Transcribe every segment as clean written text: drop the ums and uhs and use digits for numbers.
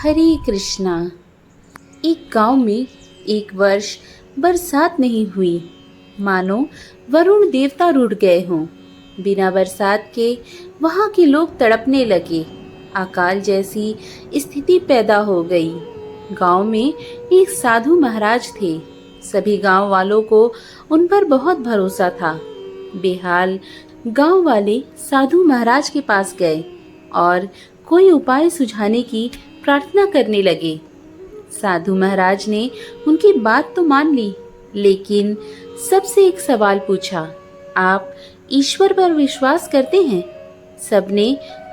हरे कृष्णा। एक गांव में एक वर्ष बरसात नहीं हुई, मानो वरुण देवता रूठ गए हों। बिना बरसात के वहां के लोग तड़पने लगे। अकाल जैसी स्थिति पैदा हो गई। गांव में एक साधु महाराज थे। सभी गांव वालों को उन पर बहुत भरोसा था। बेहाल गांव वाले साधु महाराज के पास गए और कोई उपाय सुझाने की प्रार्थना करने लगे। साधु महाराज ने उनकी बात तो मान ली, लेकिन सबसे एक सवाल पूछा, आप ईश्वर पर विश्वास करते हैं? सबने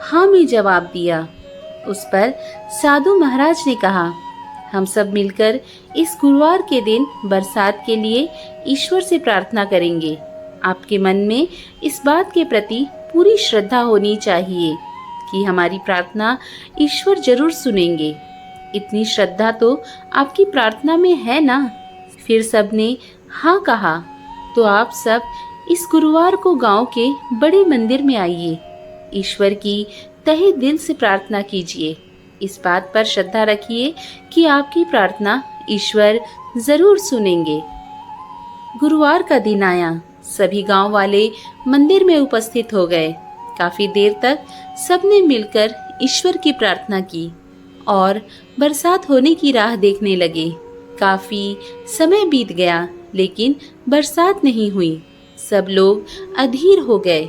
हाँ में जवाब दिया। उस पर साधु महाराज ने कहा, हम सब मिलकर इस गुरुवार के दिन बरसात के लिए ईश्वर से प्रार्थना करेंगे। आपके मन में इस बात के प्रति पूरी श्रद्धा होनी चाहिए कि हमारी प्रार्थना ईश्वर जरूर सुनेंगे। इतनी श्रद्धा तो आपकी प्रार्थना में है ना? फिर सबने हाँ कहा। तो आप सब इस गुरुवार को गांव के बड़े मंदिर में आइए। ईश्वर की तहे दिल से प्रार्थना कीजिए। इस बात पर श्रद्धा रखिए कि आपकी प्रार्थना ईश्वर जरूर सुनेंगे। गुरुवार का दिन आया। सभी गांव वाले मंदिर में उपस्थित हो गए। काफी देर तक सबने मिलकर ईश्वर की प्रार्थना की और बरसात होने की राह देखने लगे। काफी समय बीत गया, लेकिन बरसात नहीं हुई। सब लोग अधीर हो गए।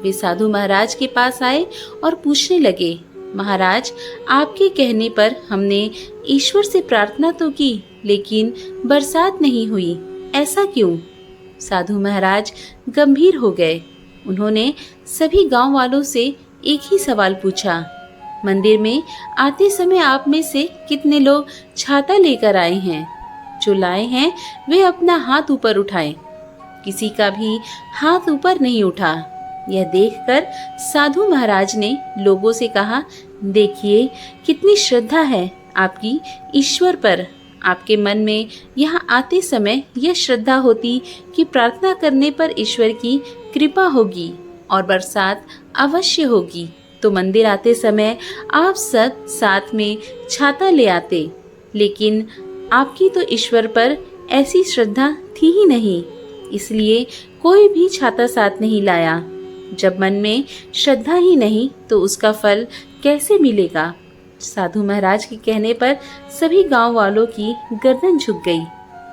वे साधु महाराज के पास आए और पूछने लगे, महाराज, आपके कहने पर हमने ईश्वर से प्रार्थना तो की, लेकिन बरसात नहीं हुई, ऐसा क्यों? साधु महाराज गंभीर हो गए। उन्होंने सभी गांव वालों से एक ही सवाल पूछा, मंदिर में आते समय आप में से कितने लोग छाता लेकर आए हैं? जो लाए हैं वे अपना हाथ ऊपर उठाएं। किसी का भी हाथ ऊपर नहीं उठा। यह देखकर साधु महाराज ने लोगों से कहा, देखिए कितनी श्रद्धा है आपकी ईश्वर पर। आपके मन में यहाँ आते समय यह श्रद्धा होती कि प्रार्थना करने पर ईश्वर की कृपा होगी और बरसात अवश्य होगी, तो मंदिर आते समय आप सब साथ में छाता ले आते। लेकिन आपकी तो ईश्वर पर ऐसी श्रद्धा थी ही नहीं, इसलिए कोई भी छाता साथ नहीं लाया। जब मन में श्रद्धा ही नहीं तो उसका फल कैसे मिलेगा? साधु महाराज के कहने पर सभी गांव वालों की गर्दन झुक गई।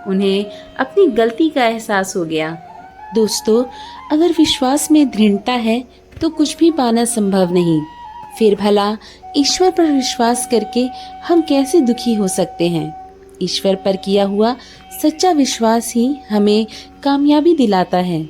उन्हें अपनी गलती का एहसास हो गया। दोस्तों, अगर विश्वास में दृढ़ता है तो कुछ भी पाना संभव नहीं। फिर भला ईश्वर पर विश्वास करके हम कैसे दुखी हो सकते हैं? ईश्वर पर किया हुआ सच्चा विश्वास ही हमें कामयाबी दिलाता है।